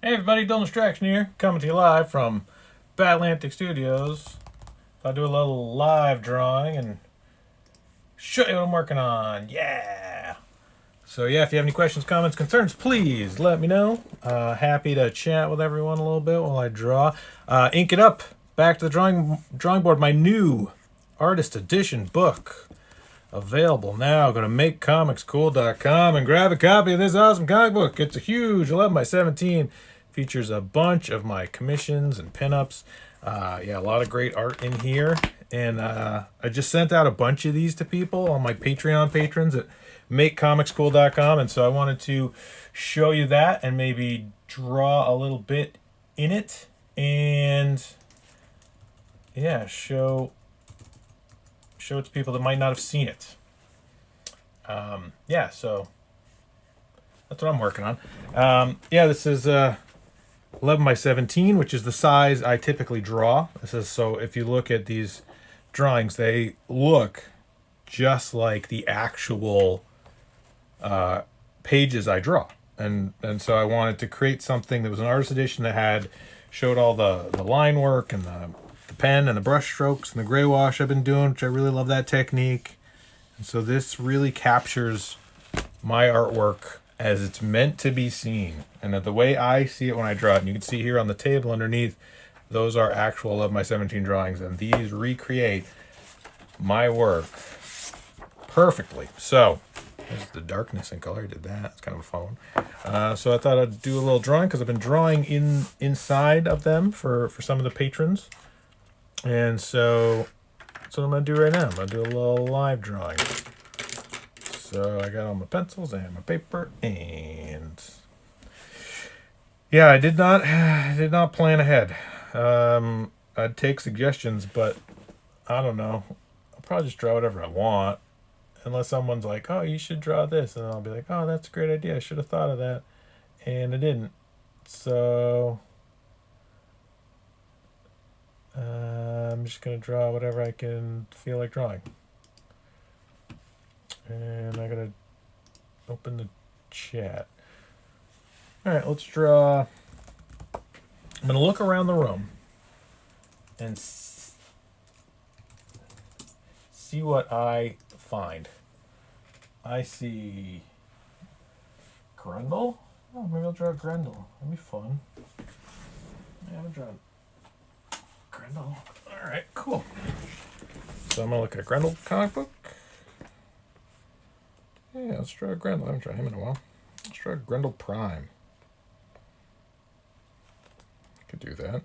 Hey everybody, Dylan Distraction here, coming to you live from Atlantic Studios. I'll do a little live drawing and show you what I'm working on. Yeah! So yeah, if you have any questions, comments, concerns, please let me know. Happy to chat with everyone a little bit while I draw. Ink It Up, back to the drawing board, my new artist edition book. Available now. Go to makecomicscool.com and grab a copy of this awesome comic book. It's a huge 11 by 17. Features a bunch of my commissions and pinups. Yeah, a lot of great art in here. And I just sent out a bunch of these to people on my Patreon patrons at makecomicscool.com. And so I wanted to show you that and maybe draw a little bit in it. And yeah, show it to people that might not have seen it. Yeah, so that's what I'm working on. Yeah, this is 11 by 17, which is the size I typically draw. This is so if you look at these drawings, they look just like the actual pages I draw. And so I wanted to create something that was an artist edition that showed all the line work and the pen and the brush strokes and the gray wash I've been doing, which I really love that technique. And so this really captures my artwork as it's meant to be seen, and the way I see it when I draw it. And you can see here on the table underneath, those are actual 11 by 17 drawings, and these recreate my work perfectly. So there's the darkness and color. I did that. It's kind of a fun one. So I thought I'd do a little drawing because I've been drawing inside of them for some of the patrons. And so that's what I'm going to do right now. I'm going to do a little live drawing. So I got all my pencils and my paper, and yeah, I did not plan ahead. I'd take suggestions, but I don't know. I'll probably just draw whatever I want, unless someone's like, "Oh, you should draw this," and I'll be like, "Oh, that's a great idea. I should have thought of that," and I didn't. So I'm just gonna draw whatever I can feel like drawing. And I gotta open the chat. All right, let's draw. I'm gonna look around the room and see what I find. I see Grendel. Oh, maybe I'll draw Grendel. That'd be fun. Yeah, I haven't drawn Grendel. All right, cool. So I'm gonna look at a Grendel comic book. Yeah, let's draw Grendel. I haven't drawn him in a while. Let's draw Grendel Prime. Could do that.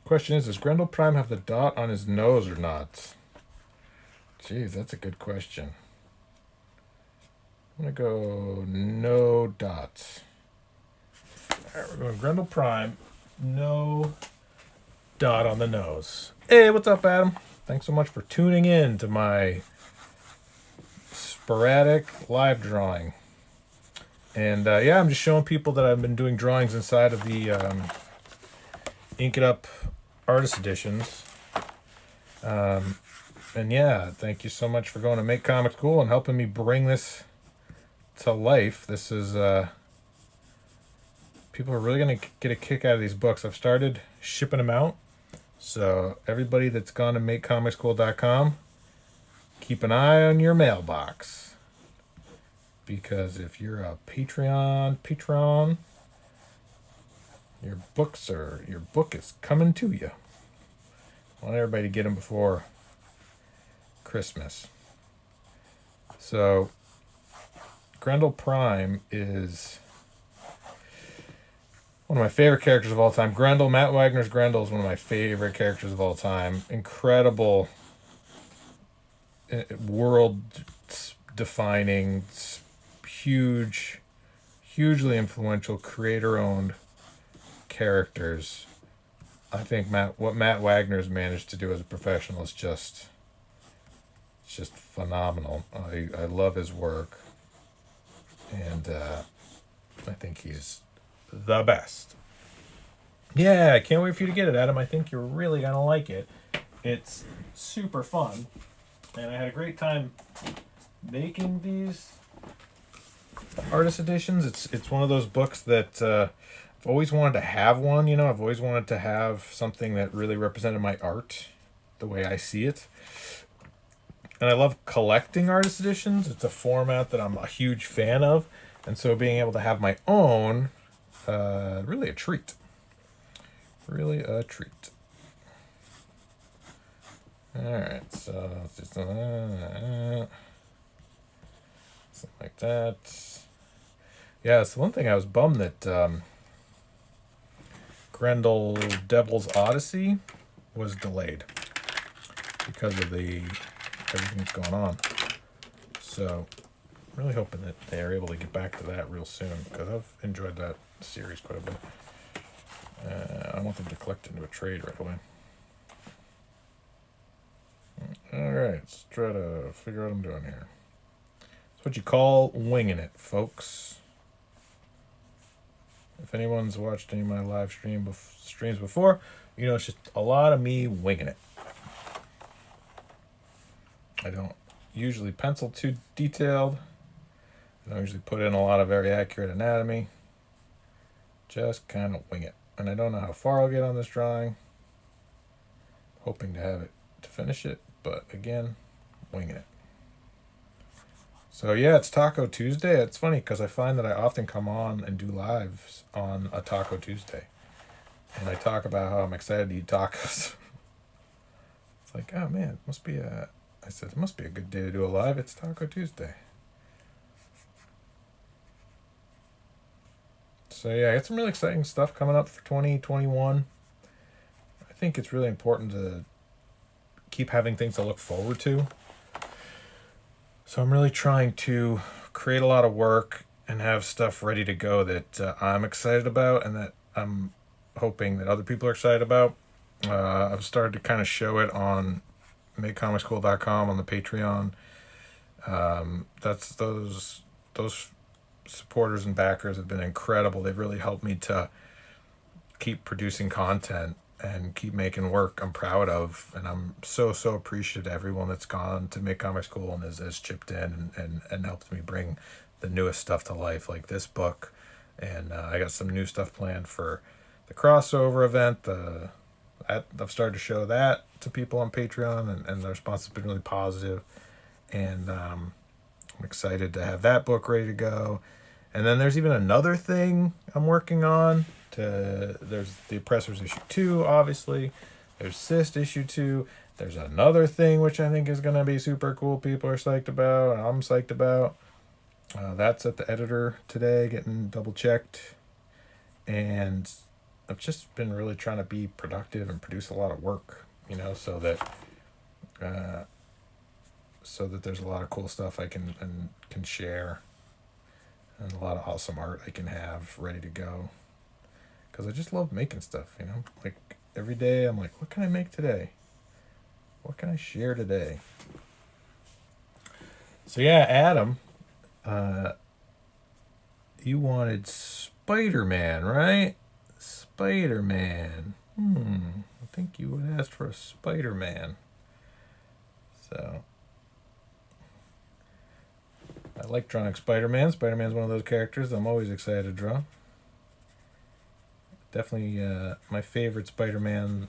Question is, does Grendel Prime have the dot on his nose or not? Jeez, that's a good question. I'm going to go no dot. All right, we're going Grendel Prime. No dot on the nose. Hey, what's up, Adam? Thanks so much for tuning in to my sporadic live drawing. And yeah, I'm just showing people that I've been doing drawings inside of the Ink It Up artist editions. And yeah, thank you so much for going to Make Comics Cool and helping me bring this to life. This is people are really gonna get a kick out of these books. I've started shipping them out, so everybody that's gone to makecomicscool.com, keep an eye on your mailbox, because if you're a patron, your book is coming to you. I want everybody to get them before Christmas. So Grendel Prime is one of my favorite characters of all time. Grendel, Matt Wagner's Grendel, is one of my favorite characters of all time. Incredible, world-defining, hugely influential, creator-owned characters. I think what Matt Wagner's managed to do as a professional is just phenomenal. I love his work, and I think he's the best. Yeah, I can't wait for you to get it, Adam. I think you're really gonna like it. It's super fun, and I had a great time making these artist editions. It's one of those books that I've always wanted to have one. You know, I've always wanted to have something that really represented my art, the way I see it. And I love collecting artist editions. It's a format that I'm a huge fan of, and so being able to have my own, really a treat. Really a treat. All right, so let's just something like that. Yeah, so one thing I was bummed that Grendel Devil's Odyssey was delayed because of the everything that's going on. So, I'm really hoping that they are able to get back to that real soon because I've enjoyed that series quite a bit. I want them to collect into a trade right away. Alright, let's try to figure out what I'm doing here. It's what you call winging it, folks. If anyone's watched any of my live streams before, you know it's just a lot of me winging it. I don't usually pencil too detailed. I don't usually put in a lot of very accurate anatomy. Just kind of wing it. And I don't know how far I'll get on this drawing. Hoping to have it to finish it, but again, winging it. So yeah, it's Taco Tuesday. It's funny because I find that I often come on and do lives on a Taco Tuesday. And I talk about how I'm excited to eat tacos. It's like, oh man, I said, it must be a good day to do a live. It's Taco Tuesday. So yeah, I got some really exciting stuff coming up for 2021. I think it's really important to keep having things to look forward to. So I'm really trying to create a lot of work and have stuff ready to go that I'm excited about and that I'm hoping that other people are excited about. I've started to kind of show it on makecomicschool.com on the Patreon. That's those supporters and backers have been incredible. They've really helped me to keep producing content and keep making work I'm proud of, and I'm so appreciative to everyone that's gone to Make Comics Cool and has chipped in and helped me bring the newest stuff to life, like this book. And I got some new stuff planned for the crossover event. I've started to show that to people on Patreon, and the response has been really positive. And I'm excited to have that book ready to go. And then there's even another thing I'm working on. There's the Oppressors issue 2, obviously. There's Cyst issue 2. There's another thing which I think is going to be super cool. People are psyched about, and I'm psyched about. That's at the editor today, getting double checked. And I've just been really trying to be productive and produce a lot of work, you know, so that there's a lot of cool stuff I can share, and a lot of awesome art I can have ready to go. Because I just love making stuff, you know? Like, every day I'm like, what can I make today? What can I share today? So yeah, Adam, you wanted Spider-Man, right? Spider-Man. I think you would ask for a Spider-Man. So I like drawing Spider-Man. Spider-Man's one of those characters I'm always excited to draw. Definitely my favorite Spider-Man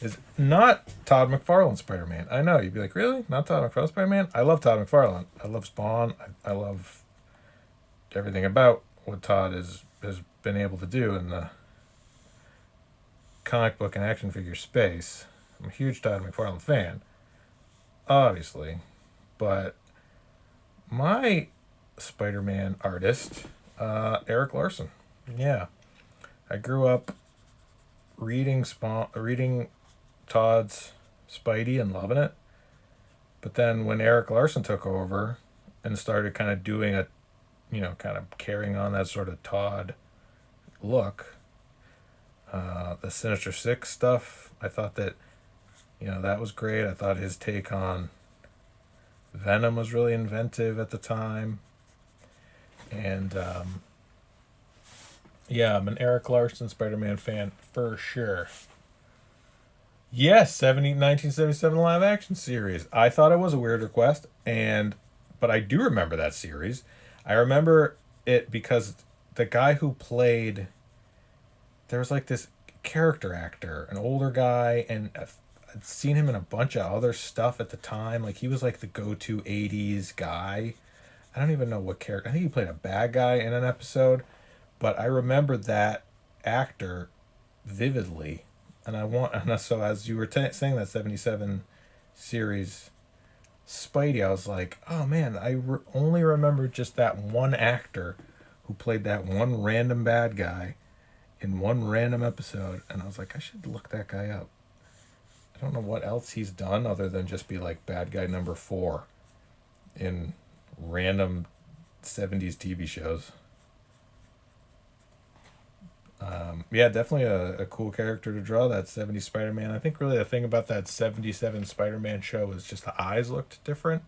is not Todd McFarlane's Spider-Man. I know, you'd be like, really? Not Todd McFarlane's Spider-Man? I love Todd McFarlane. I love Spawn. I love everything about what Todd has been able to do in the comic book and action figure space. I'm a huge Todd McFarlane fan, obviously. But my Spider-Man artist, Eric Larson. Yeah. I grew up reading Todd's Spidey and loving it. But then when Eric Larson took over and started kind of doing kind of carrying on that sort of Todd look, the Sinister Six stuff, I thought that, that was great. I thought his take on Venom was really inventive at the time. And, yeah, I'm an Eric Larson Spider-Man fan for sure. Yes, 1977 live action series. I thought it was a weird request, but I do remember that series. I remember it because the guy who played, there was like this character actor, an older guy, and I'd seen him in a bunch of other stuff at the time. Like he was like the go-to '80s guy. I don't even know what character. I think he played a bad guy in an episode, but I remember that actor vividly. And I want, and so as you were saying that '77 series Spidey, I was like, oh man, only remember just that one actor who played that one random bad guy in one random episode, and I was like, I should look that guy up. I don't know what else he's done other than just be like bad guy number 4 in random '70s TV shows. Yeah, definitely a cool character to draw, that '70s Spider-Man. I think really the thing about that '77 Spider-Man show is just the eyes looked different.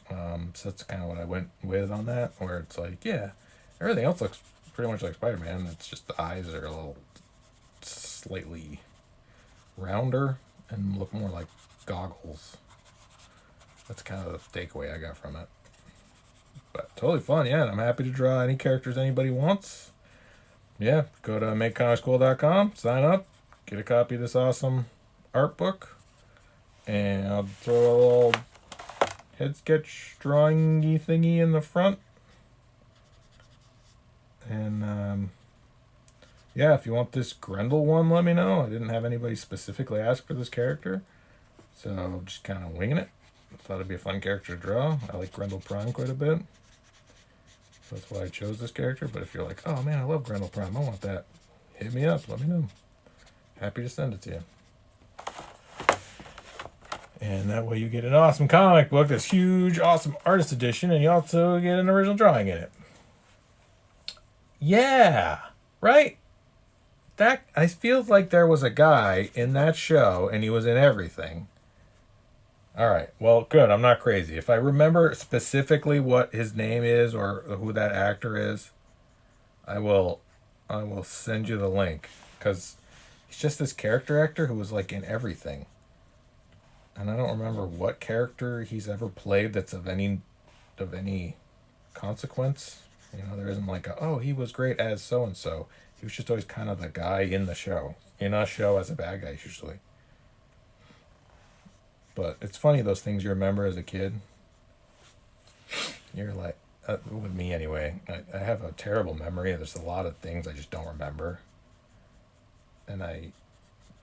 So that's kind of what I went with on that, where it's like, yeah, everything else looks pretty much like Spider-Man. It's just the eyes are a little slightly rounder and look more like goggles. That's kind of the takeaway I got from it. But totally fun, yeah, and I'm happy to draw any characters anybody wants. Yeah, go to makecomicschool.com, sign up, get a copy of this awesome art book, and I'll throw a little head sketch drawing-y thingy in the front. And yeah, if you want this Grendel one, let me know. I didn't have anybody specifically ask for this character, so just kind of winging it. I thought it'd be a fun character to draw. I like Grendel Prime quite a bit. So that's why I chose this character. But if you're like, oh man, I love Grendel Prime, I want that, hit me up, let me know. Happy to send it to you. And that way you get an awesome comic book, this huge, awesome artist edition, and you also get an original drawing in it. Yeah, right? That, I feel like there was a guy in that show, and he was in everything. All right, well, good. I'm not crazy. If I remember specifically what his name is or who that actor is, I will send you the link, because he's just this character actor who was like in everything. And I don't remember what character he's ever played that's of any consequence. You know, there isn't like he was great as so and so. He was just always kind of the guy in the show. In a show as a bad guy usually. But it's funny, those things you remember as a kid. You're like, with me anyway, I have a terrible memory. There's a lot of things I just don't remember. And I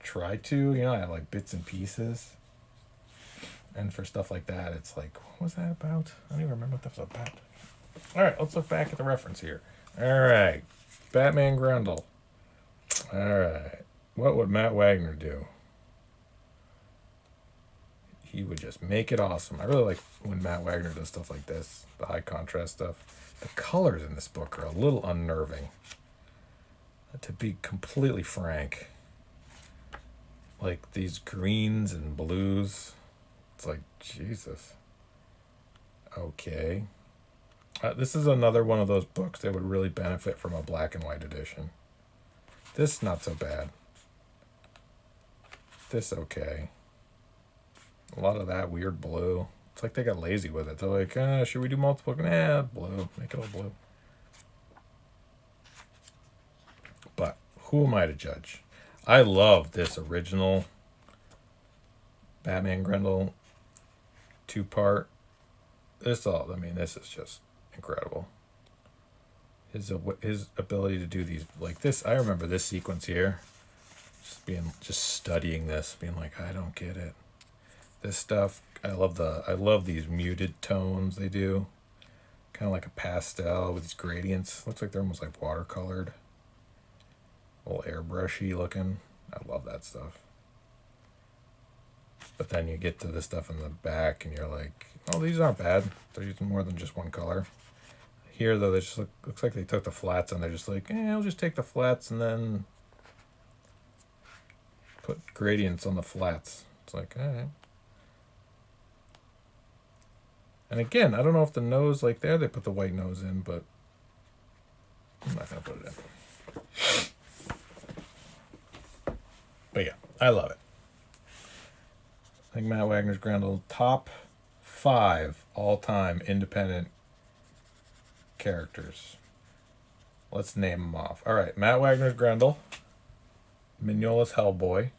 try to, I have like bits and pieces. And for stuff like that, it's like, what was that about? I don't even remember what that was about. All right, let's look back at the reference here. All right, Batman Grendel. All right, what would Matt Wagner do? He would just make it awesome. I really like when Matt Wagner does stuff like this, the high contrast stuff. The colors in this book are a little unnerving, to be completely frank. Like these greens and blues. It's like, Jesus. Okay. This is another one of those books that would really benefit from a black and white edition. This, not so bad. This, okay. A lot of that weird blue. It's like they got lazy with it. They're like, should we do multiple? Nah, blue. Make it all blue. But who am I to judge? I love this original Batman Grendel 2-part. This is just incredible. His ability to do these like this. I remember this sequence here. Just studying this, being like, I don't get it. This stuff, I love these muted tones they do. Kind of like a pastel with these gradients. Looks like they're almost like watercolored. A little airbrushy looking. I love that stuff. But then you get to the stuff in the back and you're like, oh, these aren't bad. They're using more than just one color. Here, though, they just looks like they took the flats and they're just like, I'll just take the flats and then put gradients on the flats. It's like, all right. And again, I don't know if the nose, like there, they put the white nose in, but I'm not going to put it in. But yeah, I love it. I think Matt Wagner's Grendel, top 5 all-time independent characters. Let's name them off. All right, Matt Wagner's Grendel, Mignola's Hellboy,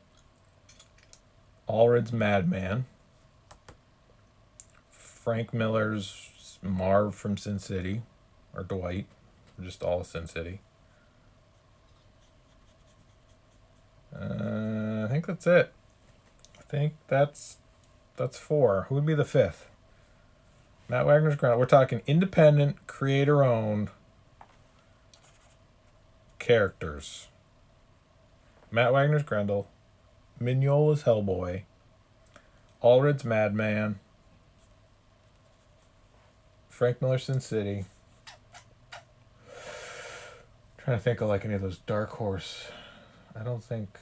Allred's Madman, Frank Miller's Marv from Sin City, or Dwight, or just all of Sin City. I think that's it. I think that's 4. Who would be the 5th? Matt Wagner's Grendel. We're talking independent, creator-owned characters. Matt Wagner's Grendel, Mignola's Hellboy, Allred's Madman, Frank Miller's Sin City. Trying to think of like any of those Dark Horse. I don't think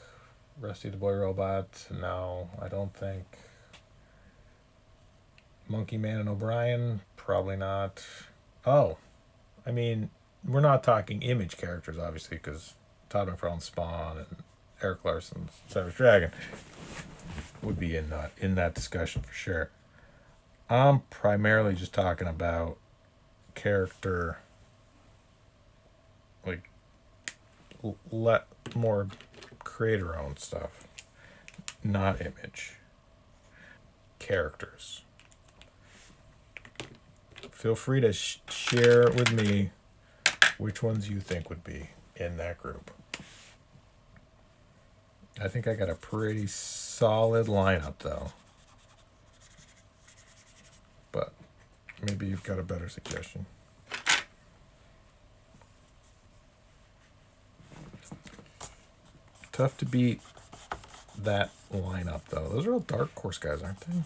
Rusty the Boy Robot. No, I don't think Monkey Man and O'Brien. Probably not. Oh, I mean, we're not talking Image characters, obviously, because Todd McFarlane's Spawn and Eric Larson's Savage Dragon would be in that discussion for sure. I'm primarily just talking about character, like, let more creator-owned stuff, not Image. Characters. Feel free to share with me which ones you think would be in that group. I think I got a pretty solid lineup, though. But maybe you've got a better suggestion. Tough to beat that lineup, though. Those are all Dark Horse guys, aren't they?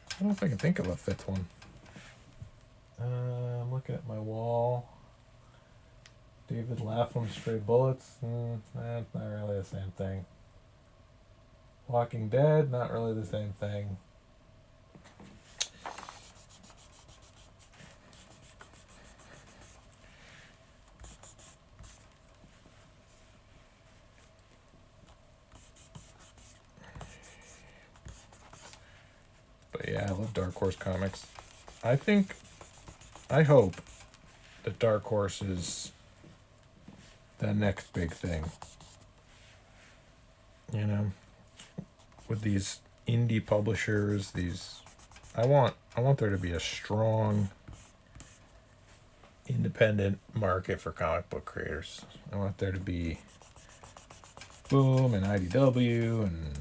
I don't know if I can think of a 5th one. I'm looking at my wall. David Lapham's Stray Bullets. That's not really the same thing. Walking Dead, not really the same thing. But yeah, I love Dark Horse comics. I hope that Dark Horse is the next big thing. You know, with these indie publishers, I want there to be a strong independent market for comic book creators. I want there to be Boom and IDW and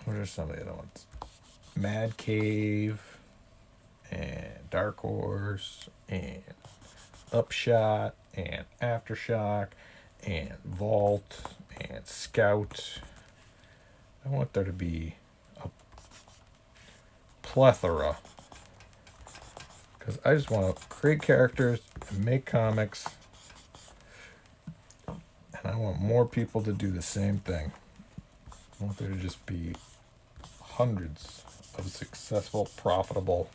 what are some of the other ones? Mad Cave and Dark Horse and Upshot and Aftershock and Vault and Scout. I want there to be a plethora, because I just want to create characters and make comics, and I want more people to do the same thing. I want there to just be hundreds of successful, profitable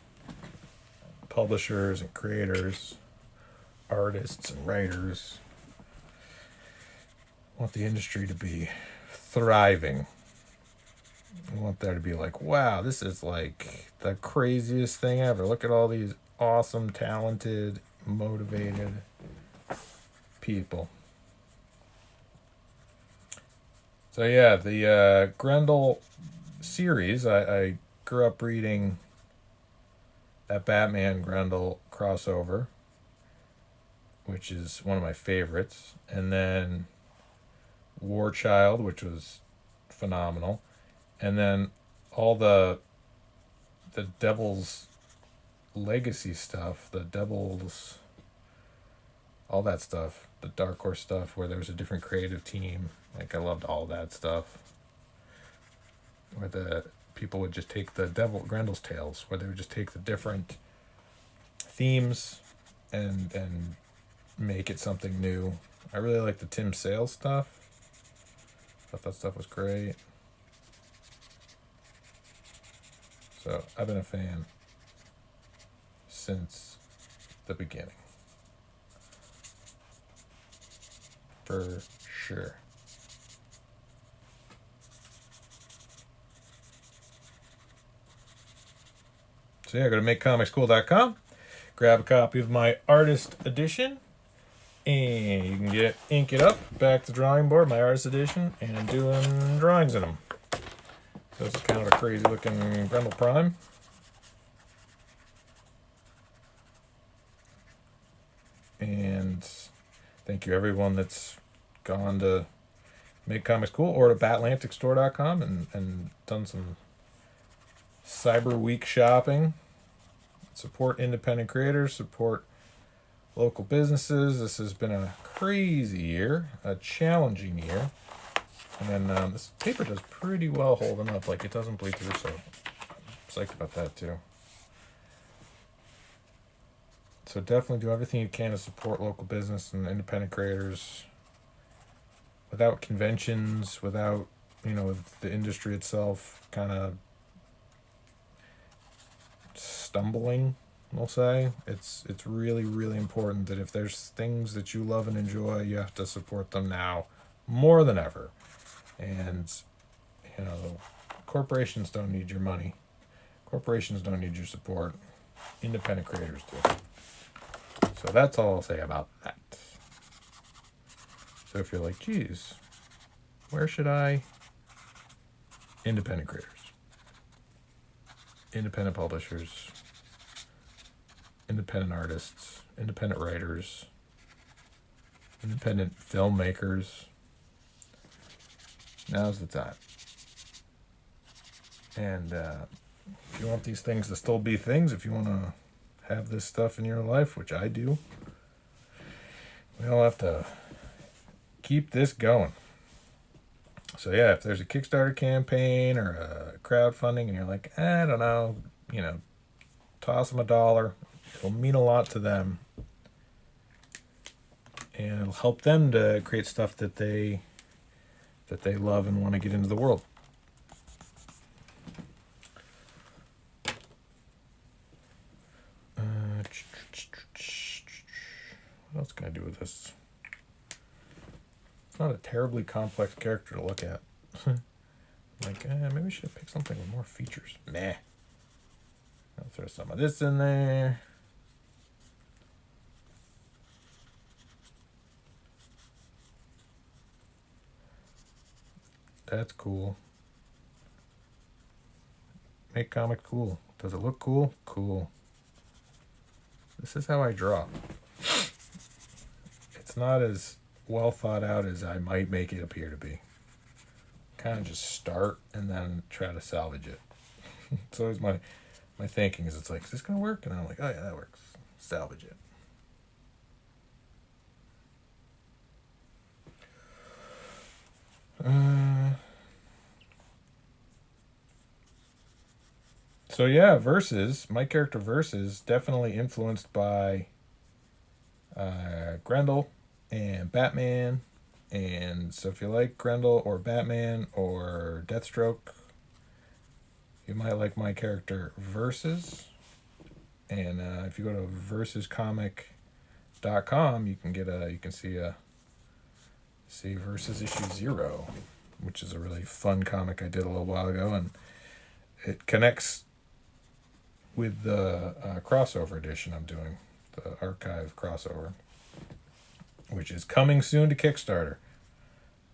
publishers and creators, artists and writers. I want the industry to be thriving. I want there to be like, wow, this is like the craziest thing ever. Look at all these awesome, talented, motivated people. So yeah, the Grendel series, I grew up reading that Batman Grendel crossover, which is one of my favorites, and then War Child, which was phenomenal, and then all the Devil's Legacy stuff, all that stuff, the Dark Horse stuff, where there was a different creative team. Like, I loved all that stuff. Where the people would just take the Grendel's Tales, where they would just take the different themes and make it something new. I really like the Tim Sale stuff. Thought that stuff was great. So I've been a fan since the beginning. For sure. So yeah, go to makecomicscool.com, grab a copy of my artist edition, and you can ink it up, back to the drawing board, my artist edition, and doing drawings in them. So this is kind of a crazy looking Grendel Prime. And thank you everyone that's gone to Make Comics Cool or to BatlanticStore.com and done some Cyber Week shopping. Support independent creators, support local businesses. This has been a crazy year, a challenging year. And this paper does pretty well holding up, like it doesn't bleed through, so I'm psyched about that too. So definitely do everything you can to support local business and independent creators without conventions, without, the industry itself kind of stumbling, we'll say. It's really, really important that if there's things that you love and enjoy, you have to support them now more than ever. And, corporations don't need your money. Corporations don't need your support. Independent creators do. So that's all I'll say about that. So if you're like, geez, where should I? Independent creators. Independent publishers. Independent artists. Independent writers. Independent filmmakers. Now's the time. And if you want these things to still be things, if you want to have this stuff in your life, which I do, we all have to keep this going. So yeah, if there's a Kickstarter campaign or a crowdfunding and you're like, I don't know, toss them $1. It'll mean a lot to them. And it'll help them to create stuff that they love and want to get into the world. What else can I do with this? It's not a terribly complex character to look at. Like, maybe we should have picked something with more features. Meh. I'll throw some of this in there. That's cool. Make comic cool. Does it look cool? Cool. This is how I draw. It's not as well thought out as I might make it appear to be. Kind of just start and then try to salvage it. It's always my thinking is, it's like, is this going to work? And I'm like, oh yeah, that works. Salvage it. So yeah, Versus, my character Versus, definitely influenced by Grendel and Batman. And so if you like Grendel or Batman or Deathstroke, you might like my character Versus. And if you go to versuscomic.com, you can see Versus issue 0, which is a really fun comic I did a little while ago, and it connects with the crossover edition I'm doing, the archive crossover, which is coming soon to Kickstarter.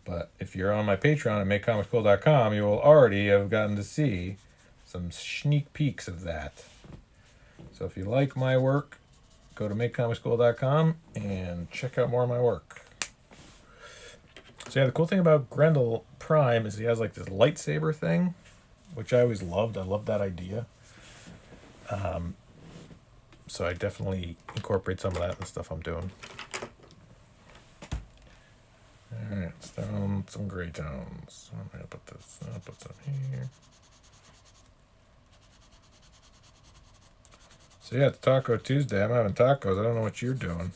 But if you're on my Patreon at makecomicscool.com, you will already have gotten to see some sneak peeks of that. So if you like my work, go to makecomicscool.com and check out more of my work. So yeah, the cool thing about Grendel Prime is he has like this lightsaber thing, which I always loved. I loved that idea. So I definitely incorporate some of that in the stuff I'm doing. Alright, let's throw on some gray tones. I'm going to put this, I'll put some here. So yeah, it's Taco Tuesday. I'm having tacos. I don't know what you're doing.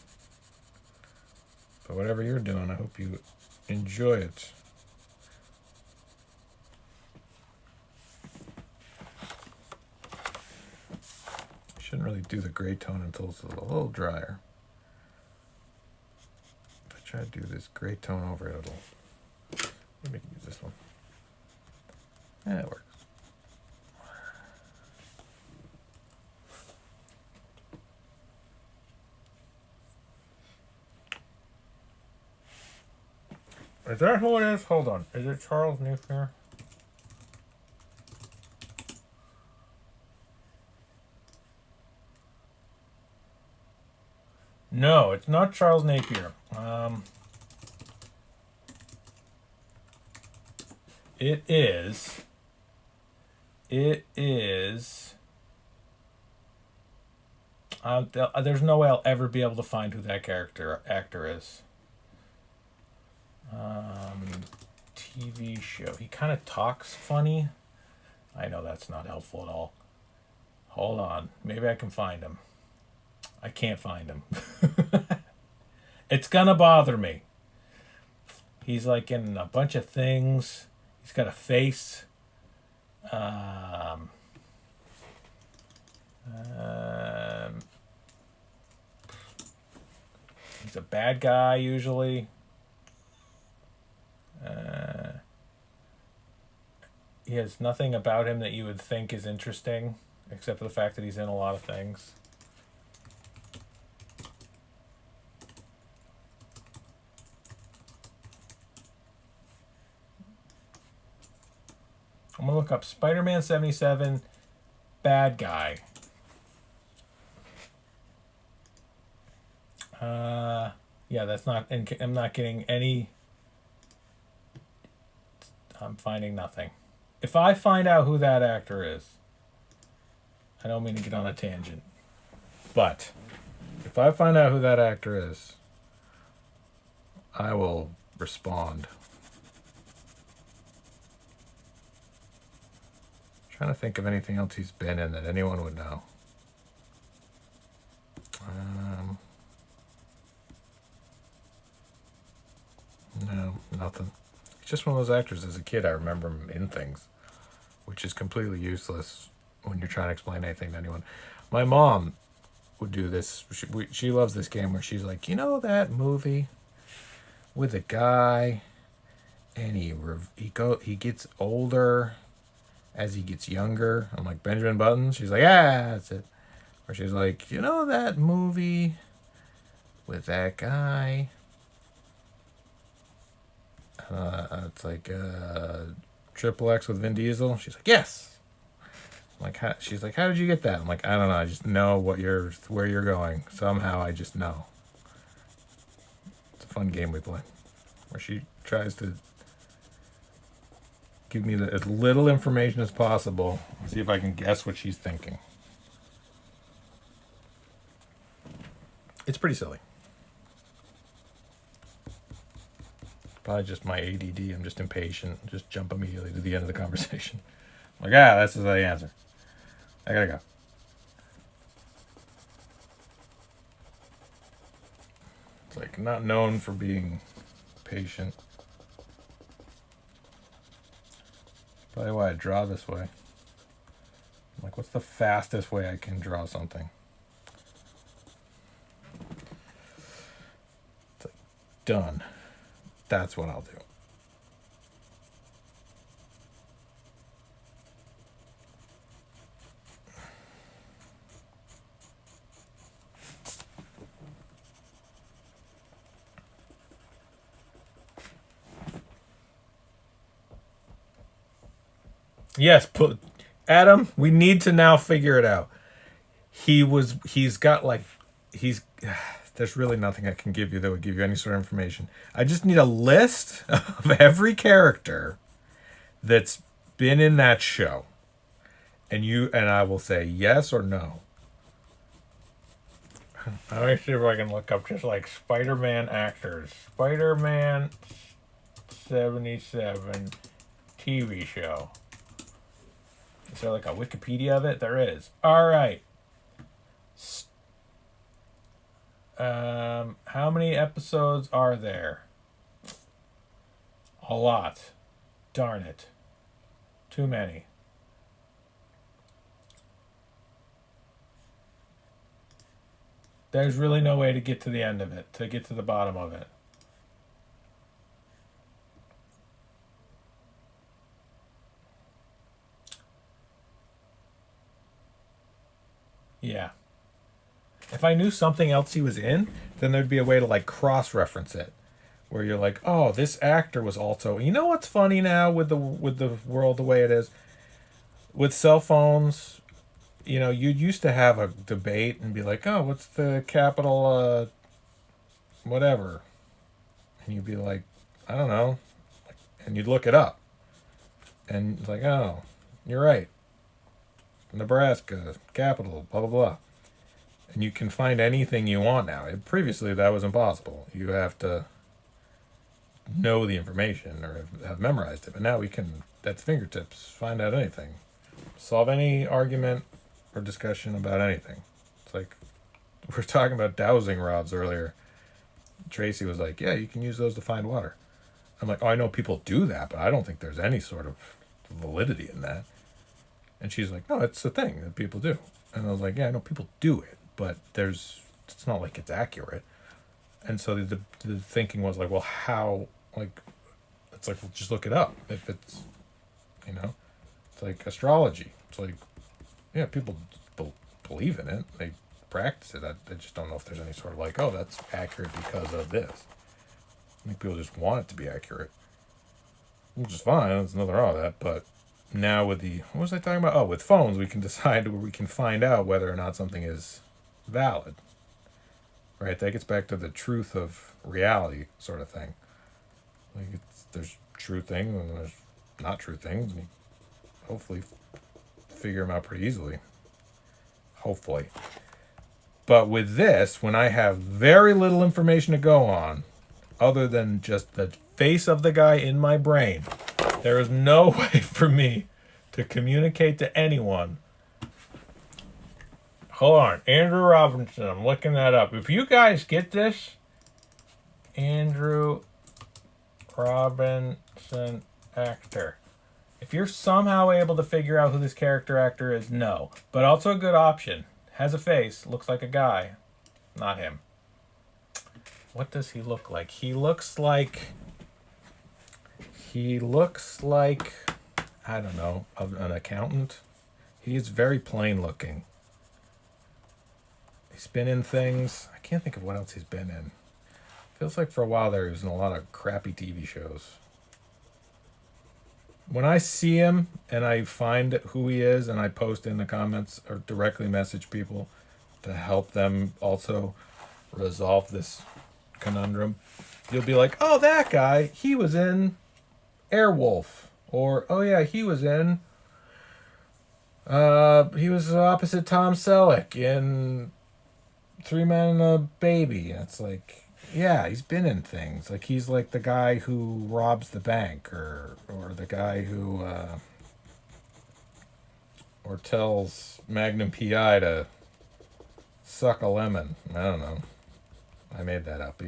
But whatever you're doing, I hope you enjoy it. Shouldn't really do the gray tone until it's a little drier. If I try to do this gray tone over it, maybe I can use this one. Yeah, it works. Is that who it is? Hold on. Is it Charles Napier? No, it's not Charles Napier. It is. There's no way I'll ever be able to find who that actor is. TV show. He kind of talks funny. I know that's not helpful at all. Hold on. Maybe I can find him. I can't find him. It's gonna bother me. He's like in a bunch of things. He's got a face. He's a bad guy usually. He has nothing about him that you would think is interesting, except for the fact that he's in a lot of things. I'm gonna look up Spider-Man 77 bad guy. Yeah, that's not. I'm not getting any. I'm finding nothing. If I find out who that actor is, I don't mean to get on a tangent, but if I find out who that actor is, I will respond. I'm trying to think of anything else he's been in that anyone would know. No, nothing. He's just one of those actors. As a kid, I remember him in things, which is completely useless when you're trying to explain anything to anyone. My mom would do this. She loves this game where she's like, you know that movie with a guy, and he gets older as he gets younger. I'm like, Benjamin Button? She's like, yeah, that's it. Or she's like, you know that movie with that guy? It's like Triple X with Vin Diesel. She's like, yes. I'm like, she's like, how did you get that? I'm like, I don't know. I just know where you're going. Somehow I just know. It's a fun game we play, where she tries to give me as little information as possible. See if I can guess what she's thinking. It's pretty silly. Probably just my ADD. I'm just impatient. Just jump immediately to the end of the conversation. I'm like, that's the answer. I gotta go. It's like not known for being patient. Probably why I draw this way. I'm like, what's the fastest way I can draw something? It's like, done. That's what I'll do. Yes, Adam, we need to now figure it out. There's really nothing I can give you that would give you any sort of information. I just need a list of every character that's been in that show. And I will say yes or no. Let me see if I can look up just like Spider-Man actors. Spider-Man 77 TV show. Is there like a Wikipedia of it? There is. All right. How many episodes are there? A lot. Darn it. Too many. There's really no way to get to the end of it, to get to the bottom of it. Yeah. If I knew something else he was in, then there'd be a way to like cross-reference it. where you're like, oh, this actor was also. You know what's funny now with the world the way it is, with cell phones. You know, you used to have a debate and be like, oh, what's the capital, whatever, and you'd be like, I don't know, and you'd look it up, and it's like, oh, you're right, Nebraska capital, blah blah blah, and you can find anything you want now. Previously, that was impossible. You have to know the information or have memorized it, but now we can, at fingertips, find out anything, solve any argument or discussion about anything. It's like we were talking about dowsing rods earlier. Tracy was like, yeah, you can use those to find water. I'm like, oh, I know people do that, but I don't think there's any sort of validity in that. And she's like, no, it's a thing that people do. And I was like, yeah, I know people do it, but it's not like it's accurate. And so the thinking was like, well, how, like, it's like, well, just look it up. If it's, it's like astrology. It's like, yeah, people believe in it. They practice it. I just don't know if there's any sort of like, oh, that's accurate because of this. I think people just want it to be accurate, which is fine. There's nothing wrong with that. But now with what was I talking about? Oh, with phones, we can decide where we can find out whether or not something is valid. Right? That gets back to the truth of reality sort of thing. Like there's true things and there's not true things, and you hopefully figure them out pretty easily. Hopefully. But with this, when I have very little information to go on, other than just the face of the guy in my brain, there is no way for me to communicate to anyone. Hold on. Andrew Robinson. I'm looking that up. If you guys get this, Andrew Robinson actor. If you're somehow able to figure out who this character actor is, no. But also a good option. Has a face. Looks like a guy. Not him. What does he look like? He looks like, I don't know, an accountant. He's very plain looking. He's been in things. I can't think of what else he's been in. Feels like for a while there he was in a lot of crappy TV shows. When I see him and I find who he is and I post in the comments or directly message people to help them also resolve this conundrum, you'll be like, oh, that guy, he was in Airwolf. Or, oh yeah, he was opposite Tom Selleck in Three Men and a Baby. And it's like, yeah, he's been in things. Like he's like the guy who robs the bank or the guy who or tells Magnum PI to suck a lemon. I don't know. I made that up.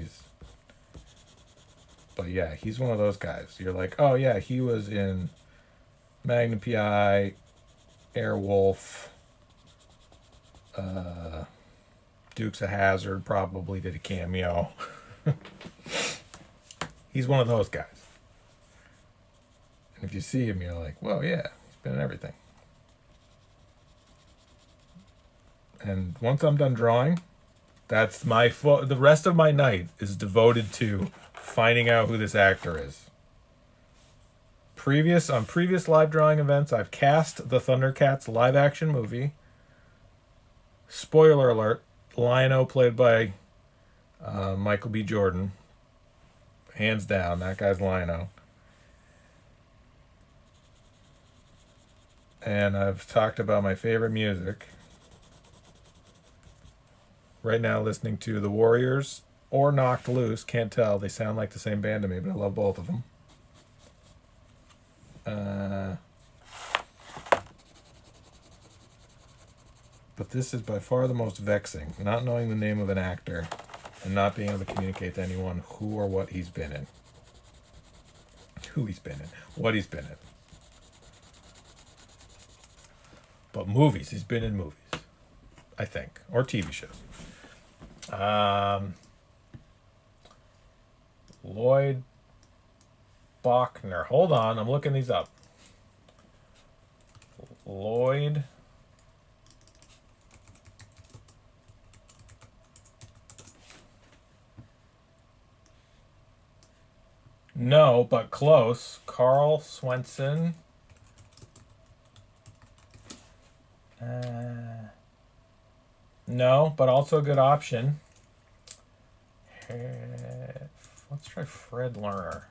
But yeah, he's one of those guys. You're like, oh yeah, he was in Magnum PI, Airwolf, Dukes of Hazzard probably did a cameo. He's one of those guys. And if you see him, you're like, well, yeah, he's been in everything. And once I'm done drawing, that's the rest of my night is devoted to finding out who this actor is. On previous live drawing events, I've cast the Thundercats live action movie. Spoiler alert, Lion-O played by Michael B. Jordan. Hands down, that guy's Lion-O. And I've talked about my favorite music. Right now listening to The Warriors or Knocked Loose. Can't tell. They sound like the same band to me, but I love both of them. But this is by far the most vexing. Not knowing the name of an actor and not being able to communicate to anyone who or what he's been in. Who he's been in. What he's been in. But movies. He's been in movies. I think. Or TV shows. Lloyd Bachner. Hold on, I'm looking these up. Lloyd No, but close. Carl Swenson. No, but also a good option. Let's try Fred Lerner.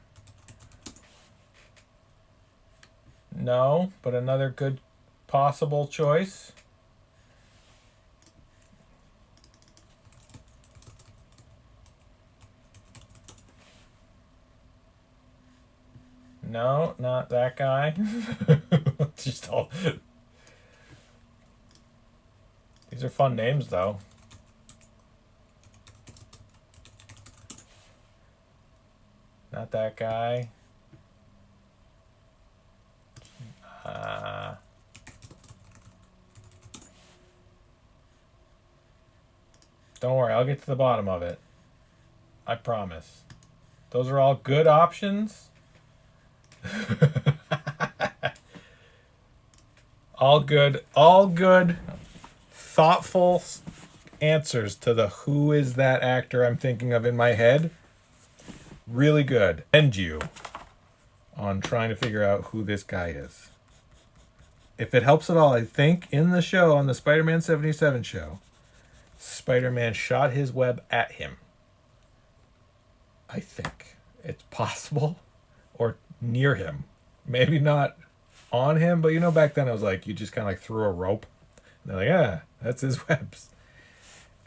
No, but another good possible choice. No, not that guy. Just all... These are fun names, though. Not that guy. Don't worry, I'll get to the bottom of it. I promise. Those are all good options. All good, thoughtful answers to the who is that actor I'm thinking of in my head. Really good. And you on trying to figure out who this guy is. If it helps at all, I think in the show, on the Spider-Man 77 show, Spider-Man shot his web at him. I think it's possible, or near him. Maybe not on him, but you know, back then it was like you just kind of like threw a rope. And they're like, yeah, that's his webs.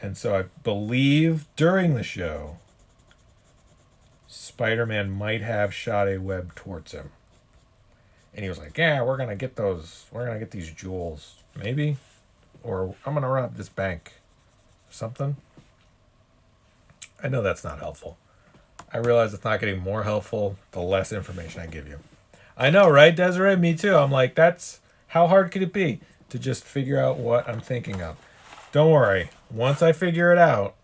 And so I believe during the show, Spider-Man might have shot a web towards him. And he was like, yeah, we're going to get these jewels. Maybe. Or I'm going to rob this bank. Something. I know that's not helpful. I realize it's not getting more helpful the less information I give you. I know, right, Desiree? Me too. I'm like, how hard could it be to just figure out what I'm thinking of? Don't worry. Once I figure it out,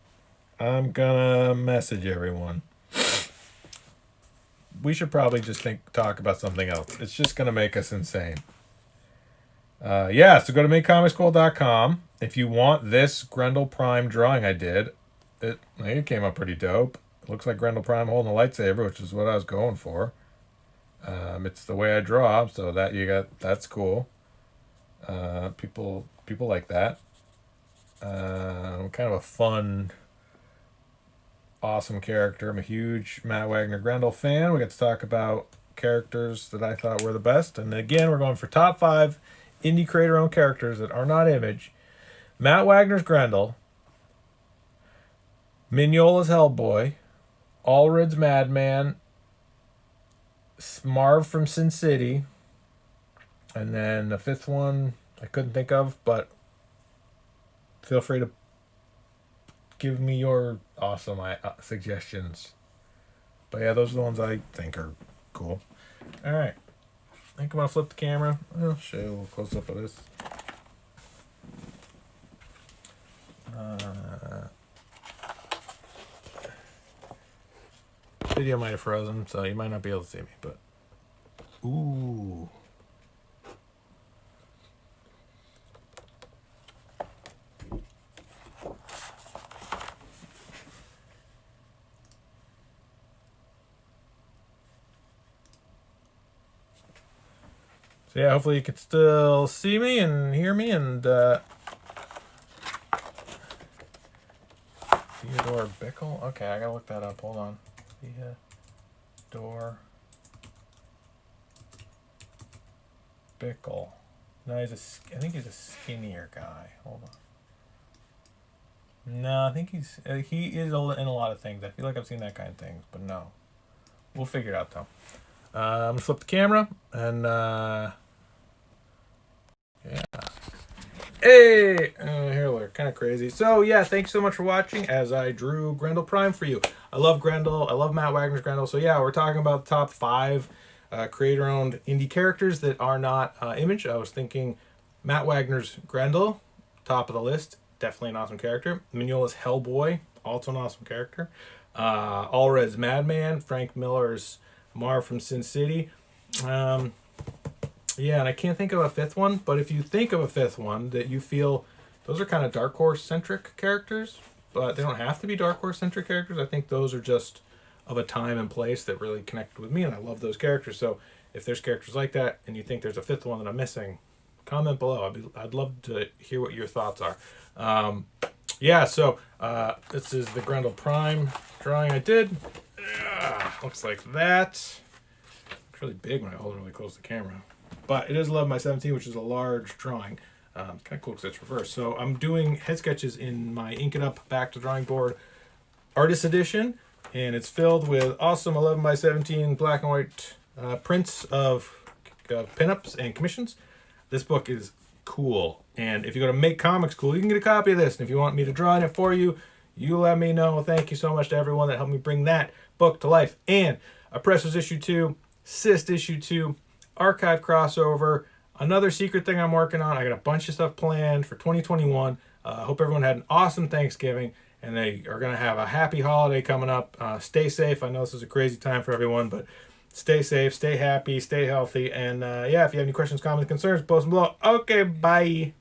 I'm gonna message everyone. We should probably just talk about something else. It's just gonna make us insane. So go to makecomicschool.com. If you want this Grendel Prime drawing I did, it came out pretty dope. It looks like Grendel Prime holding a lightsaber, which is what I was going for. It's the way I draw, so that's cool. People like that. I'm kind of a fun, awesome character. I'm a huge Matt Wagner Grendel fan. We got to talk about characters that I thought were the best. And again, we're going for top 5 indie creator-owned characters that are not Image. Matt Wagner's Grendel. Mignola's Hellboy. Allred's Madman. Marv from Sin City. And then the 5th one I couldn't think of, but feel free to give me your awesome suggestions. But yeah, those are the ones I think are cool. All right. I think I'm going to flip the camera. I'll show you a little close up of this. Video might have frozen, so you might not be able to see me, but ooh. So yeah, hopefully you can still see me and hear me, and Theodore Bickle. Okay, I gotta look that up. Hold on. Theodore Bickle. No, I think he's a skinnier guy. Hold on. No, I think he is in a lot of things. I feel like I've seen that kind of things, but no. We'll figure it out though. I'm gonna flip the camera and yeah. Hey, here we're kind of crazy. So yeah, thanks so much for watching as I drew Grendel Prime for you. I love Grendel. I love Matt Wagner's Grendel. So yeah, we're talking about the top 5 creator-owned indie characters that are not Image. I was thinking Matt Wagner's Grendel, top of the list. Definitely an awesome character. Mignola's Hellboy, also an awesome character. Allred's Madman, Frank Miller's Marv from Sin City. Yeah, and I can't think of a 5th one, but if you think of a 5th one that you feel, those are kind of Dark Horse-centric characters, but they don't have to be Dark Horse-centric characters. I think those are just of a time and place that really connected with me, and I love those characters. So if there's characters like that and you think there's a fifth one that I'm missing, comment below. I'd love to hear what your thoughts are. Yeah, so this is the Grendel Prime drawing I did. Looks like that. It's really big when I hold it really close to the camera. But it is 11 by 17, which is a large drawing. Kind of cool because it's reversed. So I'm doing head sketches in my Ink It Up Back to Drawing Board Artist Edition. And it's filled with awesome 11 by 17 black and white prints of pinups and commissions. This book is cool. And if you go to Make Comics Cool, you can get a copy of this. And if you want me to draw in it for you, you let me know. Thank you so much to everyone that helped me bring that book to life. And Oppressors Issue 2, Cyst Issue 2, Archive Crossover, another secret thing I'm working on. I got a bunch of stuff planned for 2021. Hope everyone had an awesome Thanksgiving, and they are going to have a happy holiday coming up. Stay safe. I know this is a crazy time for everyone, but stay safe, stay happy, stay healthy. And yeah, if you have any questions, comments, concerns, post them below. Okay, bye.